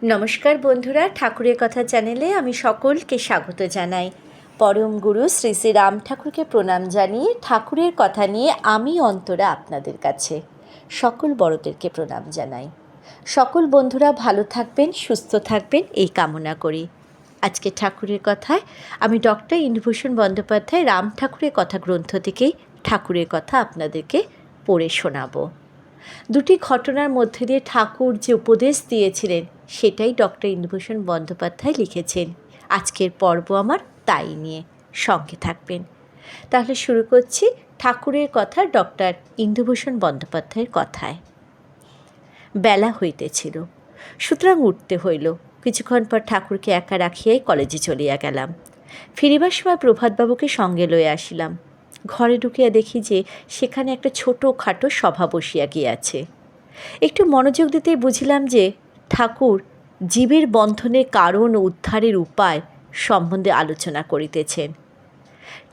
নমস্কার বন্ধুরা, ঠাকুরের কথা চ্যানেলে আমি সকলকে স্বাগত জানাই। পরম গুরু শ্রী শ্রী রাম ঠাকুরকে প্রণাম জানিয়ে ঠাকুরের কথা নিয়ে আমি অন্তরা আপনাদের কাছে সকল বড়দেরকে প্রণাম জানাই। সকল বন্ধুরা ভালো থাকবেন, সুস্থ থাকবেন এই কামনা করি। আজকে ঠাকুরের কথায় আমি ডক্টর ইন্দুভূষণ বন্দ্যোপাধ্যায় রাম ঠাকুরের কথা গ্রন্থ থেকেই ঠাকুরের কথা আপনাদেরকে পড়ে শোনাবো। দুটি ঘটনার মধ্যে দিয়ে ঠাকুর যে উপদেশ দিয়েছিলেন সেটাই ডক্টর ইন্দুভূষণ বন্দ্যোপাধ্যায় লিখেছেন। আজকের পর্ব আমার তাই নিয়ে, সঙ্গে থাকবেন। তাহলে শুরু করছি ঠাকুরের কথা ডক্টর ইন্দুভূষণ বন্দ্যোপাধ্যায়ের কথায়। বেলা হইতেছিল, সুতরাং উঠতে হইল। কিছুক্ষণ পর ঠাকুরকে একা রাখিয়াই কলেজে চলিয়া গেলাম। ফিরিবার সময় প্রভাতবাবুকে সঙ্গে লইয়া আসিলাম। ঘরে ঢুকিয়া দেখি যে সেখানে একটা ছোটো খাটো সভা বসিয়া গিয়াছে। একটু মনোযোগ দিতেই বুঝিলাম যে ঠাকুর জীবের বন্ধনের কারণ ও উদ্ধারের উপায় সম্বন্ধে আলোচনা করিতেছেন।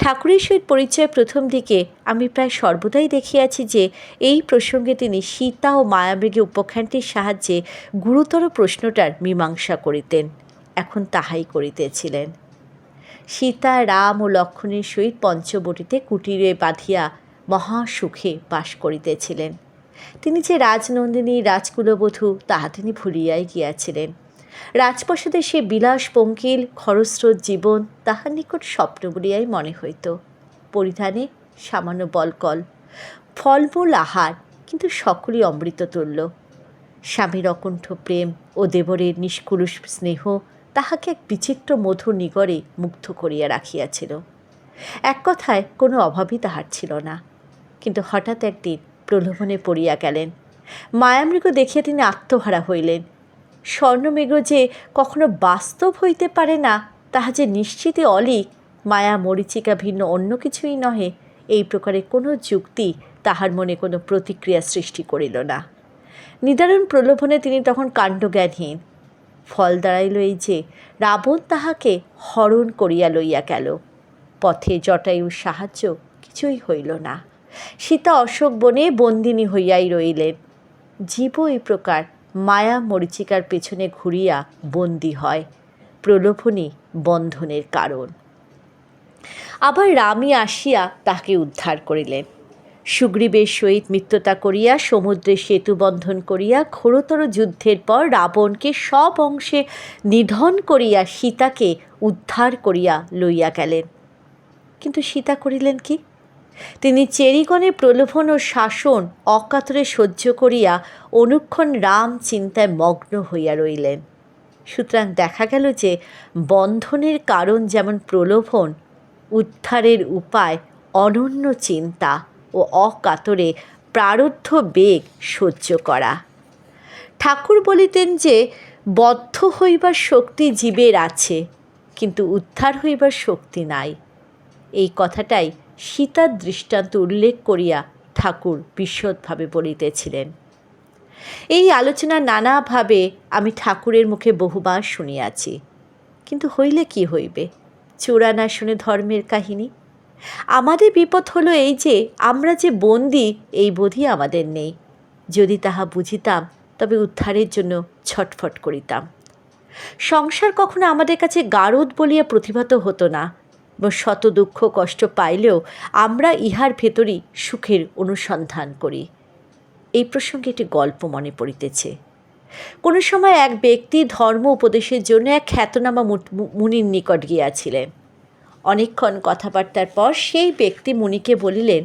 ঠাকুরের সহিত পরিচয় প্রথম দিকে আমি প্রায় সর্বদাই দেখিয়াছি যে এই প্রসঙ্গে তিনি সীতা ও মায়ামৃগে উপাখ্যানটির সাহায্যে গুরুতর প্রশ্নটার মীমাংসা করিতেন। এখন তাহাই করিতেছিলেন। সীতা রাম ও লক্ষ্মণের সহিত পঞ্চবটিতে কুটিরে বাঁধিয়া মহাসুখে বাস করিতেছিলেন। তিনি যে রাজনন্দিনী রাজকুলবধূ তাহা তিনি ভুলিয়াই গিয়াছিলেন। রাজপ্রাসাদে সে বিলাস পঙ্কিল খরস্রোত জীবন তাহার নিকট স্বপ্ন বলিয়াই মনে হইত। পরিধানে সামান্য বলকল, ফলমূল আহার, কিন্তু সকলই অমৃততুল্য। স্বামীর অকুণ্ঠ প্রেম ও দেবরের নিষ্কুলুষ স্নেহ তাহাকে এক বিচিত্র মধুর নিগরে মুগ্ধ করিয়া রাখিয়াছিল। এক কথায় কোনো অভাবই তাহার ছিল না। কিন্তু হঠাৎ একদিন প্রলোভনে পড়িয়া গেলেন। মায়ামৃগ দেখিয়া তিনি আত্মহারা হইলেন। স্বর্ণমৃগ যে কখনো বাস্তব হইতে পারে না তাহা যে নিশ্চিতই অলিক, মায়া মরীচিকা ভিন্ন অন্য কিছুই নহে, এই প্রকারে কোনো যুক্তি তাহার মনে কোনো প্রতিক্রিয়া সৃষ্টি করিল না। নিদারুণ প্রলোভনে তিনি তখন কাণ্ডজ্ঞানহীন। ফল দাঁড়াইল এই যে রাবণ তাহাকে হরণ করিয়া লইয়া গেল। পথে জটায়ুর সাহায্য কিছুই হইল না। সীতা অশোক বনে বন্দিনী হইয়াই রইলেন। জীবও এই প্রকার মায়া মরীচিকার পেছনে ঘুরিয়া বন্দী হয়। প্রলোভনই বন্ধনের কারণ। আবার রামই আসিয়া তাহাকে উদ্ধার করিলেন। সুগ্রীবের সহিত মিত্রতা করিয়া সমুদ্রে সেতু বন্ধন করিয়া ঘোরতর যুদ্ধের পর রাবণকে সব অংশে নিধন করিয়া সীতাকে উদ্ধার করিয়া লইয়া গেলেন। কিন্তু সীতা করিলেন কি? তিনি চেরিগণের প্রলোভন ও শাসন অকাতরে সহ্য করিয়া অনুক্ষণ রাম চিন্তায় মগ্ন হইয়া রইলেন। সুতরাং দেখা গেল যে বন্ধনের কারণ যেমন প্রলোভন, উদ্ধারের উপায় অনন্য চিন্তা ও অকাতরে প্রারব্ধ বেগ সহ্য করা। ঠাকুর বলিতেন যে বদ্ধ হইবার শক্তি জীবের আছে, কিন্তু উদ্ধার হইবার শক্তি নাই। এই কথাটাই সীতার দৃষ্টান্ত উল্লেখ করিয়া ঠাকুর বিশদভাবে বলিতেছিলেন। এই আলোচনা নানাভাবে আমি ঠাকুরের মুখে বহুবার শুনিয়াছি, কিন্তু হইলে কি হইবে? চূড়া না শুনে ধর্মের কাহিনী। আমাদের বিপদ হলো এই যে আমরা যে বন্দী এই বোধই আমাদের নেই। যদি তাহা বুঝিতাম তবে উদ্ধারের জন্য ছটফট করিতাম। সংসার কখনো আমাদের কাছে গারদ বলিয়া প্রতিভাত হতো না, এবং শত দুঃখ কষ্ট পাইলেও আমরা ইহার ভেতরই সুখের অনুসন্ধান করি। এই প্রসঙ্গে একটি গল্প মনে পড়িতেছে। কোনো সময় এক ব্যক্তি ধর্ম উপদেশের জন্য এক খ্যাতনামা মুনির নিকট গিয়াছিলেন। অনেকক্ষণ কথাবার্তার পর সেই ব্যক্তি মুনিকে বলিলেন,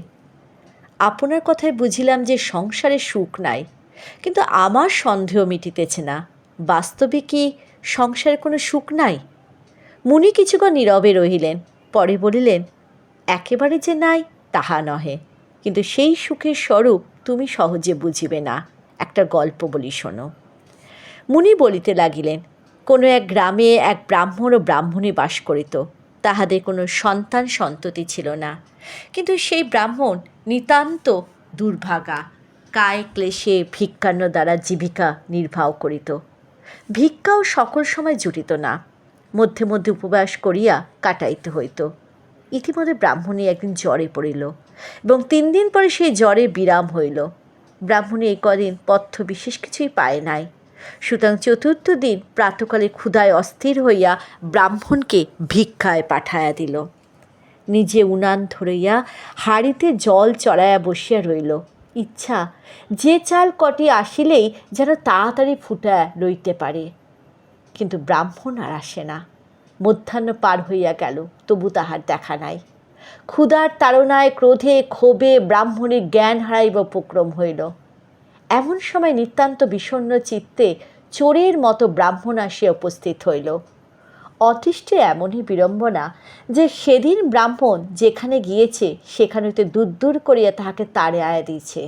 আপনার কথায় বুঝিলাম যে সংসারে সুখ নাই, কিন্তু আমার সন্দেহ মিটিতেছে না। বাস্তবে কি সংসারে কোনো সুখ নাই? মুনি কিছুক্ষণ নীরবে রহিলেন, পরে বলিলেন, একেবারে যে নাই তাহা নহে, কিন্তু সেই সুখের স্বরূপ তুমি সহজে বুঝিবে না। একটা গল্প বলি শোনো। মুনি বলিতে লাগিলেন, কোনো এক গ্রামে এক ব্রাহ্মণ ও ব্রাহ্মণী বাস করিত। তাহাদের কোনো সন্তান সন্ততি ছিল না, কিন্তু সেই ব্রাহ্মণ নিতান্ত দুর্ভাগা, কায় ক্লেশে ভিক্ষান্ন দ্বারা জীবিকা নির্বাহ করিত। ভিক্ষাও সকল সময় জুটিত না, মধ্যে মধ্যে উপবাস করিয়া কাটাইতে হইত। ইতিমধ্যে ব্রাহ্মণী একদিন জ্বরে পড়িল, এবং 3 দিন পরে সেই জ্বরে বিরাম হইল। ব্রাহ্মণী এই কদিন পথ্য বিশেষ কিছুই পায় নাই। সুতরাং চতুর্থ দিন প্রাতকালে ক্ষুধায় অস্থির হইয়া ব্রাহ্মণকে ভিক্ষায় পাঠাইয়া দিল। নিজে উনান ধরিয়া হাঁড়িতে জল চড়াইয়া বসিয়া রইল, ইচ্ছা যে চাল কটি আসিলেই যেন তাড়াতাড়ি ফুটাইয়া লইতে পারে। কিন্তু ব্রাহ্মণ আর আসে না। মধ্যাহ্ন পার হইয়া গেল, তবু তাহার দেখা নাই। ক্ষুধার তাড়নায় ক্রোধে ক্ষোভে ব্রাহ্মণের জ্ঞান হারাইবার উপক্রম হইল। এমন সময় নিতান্ত বিষণ্ণ চিত্তে চোরের মতো ব্রাহ্মণ আসিয়া উপস্থিত হইল। অতিষ্ঠে এমনই বিড়ম্বনা যে সেদিন ব্রাহ্মণ যেখানে গিয়েছে সেখানে হইতে দূর দূর করিয়া তাহাকে তাড়াইয়া দিয়েছে।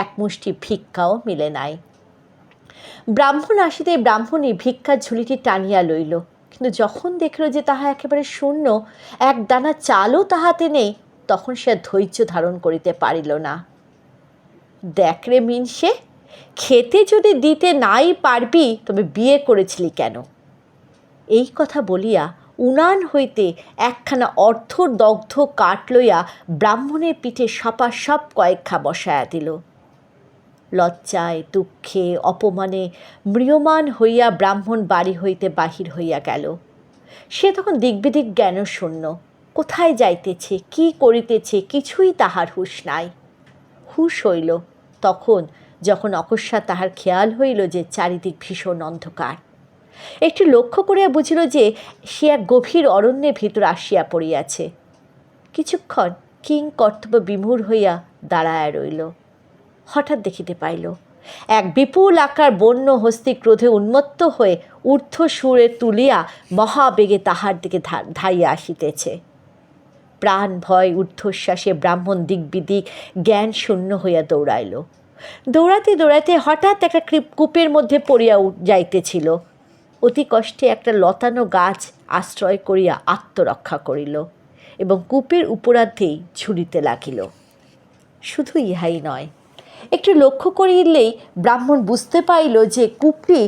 এক মুষ্টি ভিক্ষাও মিলে নাই। ব্রাহ্মণ আসিতে ব্রাহ্মণী ভিক্ষার ঝুলিটি টানিয়া লইল, কিন্তু যখন দেখল যে তাহা একেবারে শূন্য, এক দানা চালও তাহাতে নেই, তখন সে ধৈর্য ধারণ করিতে পারিল না। দেখ রে মিনসে, খেতে যদি দিতে নাই পারবি তবে বিয়ে করেছিলি কেন? এই কথা বলিয়া উনান হইতে একখানা অর্ধদগ্ধ কাঠ লইয়া ব্রাহ্মণের পিঠে সপাসপ কয়েকখা বসাইয়া দিল। লজ্জায় দুঃখে অপমানে ম্রিয়মাণ হইয়া ব্রাহ্মণ বাড়ি হইতে বাহির হইয়া গেল। সে তখন দিগ্বিদিক জ্ঞান শূন্য, কোথায় যাইতেছে, কি করিতেছে, কিছুই তাহার হুঁশ নাই। হুঁশ হইল তখন যখন অকস্মাৎ তাহার খেয়াল হইল যে চারিদিক ভীষণ অন্ধকার। একটু লক্ষ্য করিয়া বুঝিল যে সে এক গভীর অরণ্যের ভিতর আসিয়া পড়িয়াছে। কিছুক্ষণ কিং কর্তব্য বিমূঢ় হইয়া দাঁড়াইয়া রইল। হঠাৎ দেখিতে পাইল এক বিপুল আকার বন্য হস্তি ক্রোধে উন্মত্ত হয়ে ঊর্ধ্ব সুরে তুলিয়া মহাবেগে তাহার দিকে ধাইয়া আসিতেছে। প্রাণ ভয় ঊর্ধ্বশ্বাসে ব্রাহ্মণ দিকবিদিক জ্ঞান শূন্য হইয়া দৌড়াইল। দৌড়াতে দৌড়াতে হঠাৎ একটা কূপের মধ্যে পড়িয়া যাইতেছিল। অতি কষ্টে একটা লতানো গাছ আশ্রয় করিয়া আত্মরক্ষা করিল এবং কূপের উপরার্ধেই ঝুলিতে লাগিল। শুধু ইহাই নয়, একটু লক্ষ্য করিলেই ব্রাহ্মণ বুঝতে পাইল যে কূপটি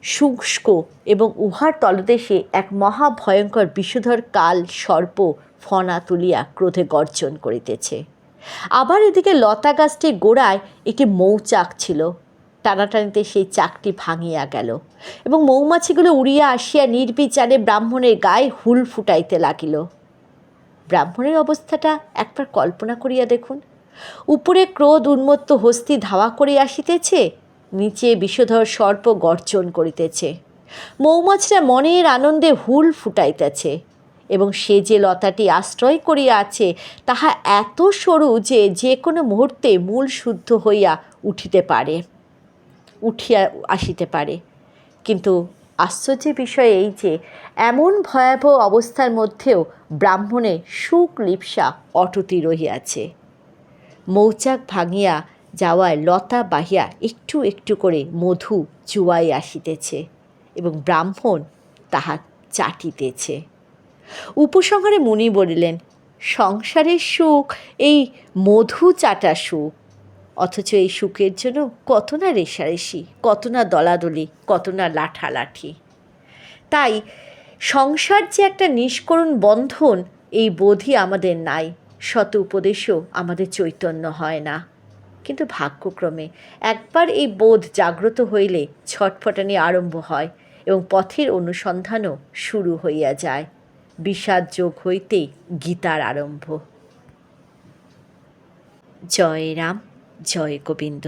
শুষ্ক এবং উহার তলদেশে এক মহাভয়ঙ্কর বিষধর কাল সর্প ফনা তুলিয়া ক্রোধে গর্জন করিতেছে। আবার এদিকে লতা গাছটির গোড়ায় একটি মৌচাক ছিল। টানাটানিতে সেই চাকটি ভাঙিয়া গেল এবং মৌমাছিগুলো উড়িয়া আসিয়া নির্বিচারে ব্রাহ্মণের গায়ে হুল ফুটাইতে লাগিল। ব্রাহ্মণের অবস্থাটা একবার কল্পনা করিয়া দেখুন। উপরে ক্রোধ উন্মত্ত হস্তি ধাওয়া করিয়া আসিতেছে, নিচে বিষধর সর্প গর্জন করিতেছে, মৌমাছিরা মনের আনন্দে হুল ফুটাইতেছে এবং সে যে লতাটি আশ্রয় করিয়া আছে তাহা এত সরু যে যে কোনো মুহূর্তে মূল শুদ্ধ হইয়া উঠিয়া আসিতে পারে। কিন্তু আশ্চর্যের বিষয় এই যে এমন ভয়াবহ অবস্থার মধ্যেও ব্রাহ্মণের সুখ লিপ্সা অটুটি রহিয়াছে। মৌচাক ভাঙিয়া যাওয়ায় লতা বাহিয়া একটু একটু করে মধু চুয়াই আসিতেছে এবং ব্রাহ্মণ তাহা চাটিতেছে। উপসংহারে মুনি বলিলেন, সংসারের সুখ এই মধু চাটা সুখ, অথচ এই সুখের জন্য কত না রেষারেষি, কত না দলাদলি, কত না লাঠালাঠি। তাই সংসার যে একটা নিষ্করুণ বন্ধন, এই বোধই আমাদের নাই। শত উপদেশও আমাদের চৈতন্য হয় না। কিন্তু ভাগ্যক্রমে একবার এই বোধ জাগ্রত হইলে ছটফটানি আরম্ভ হয় এবং পথের অনুসন্ধানও শুরু হইয়া যায়। বিষাদ যোগ হইতেই গীতার আরম্ভ। জয় রাম, জয় গোবিন্দ।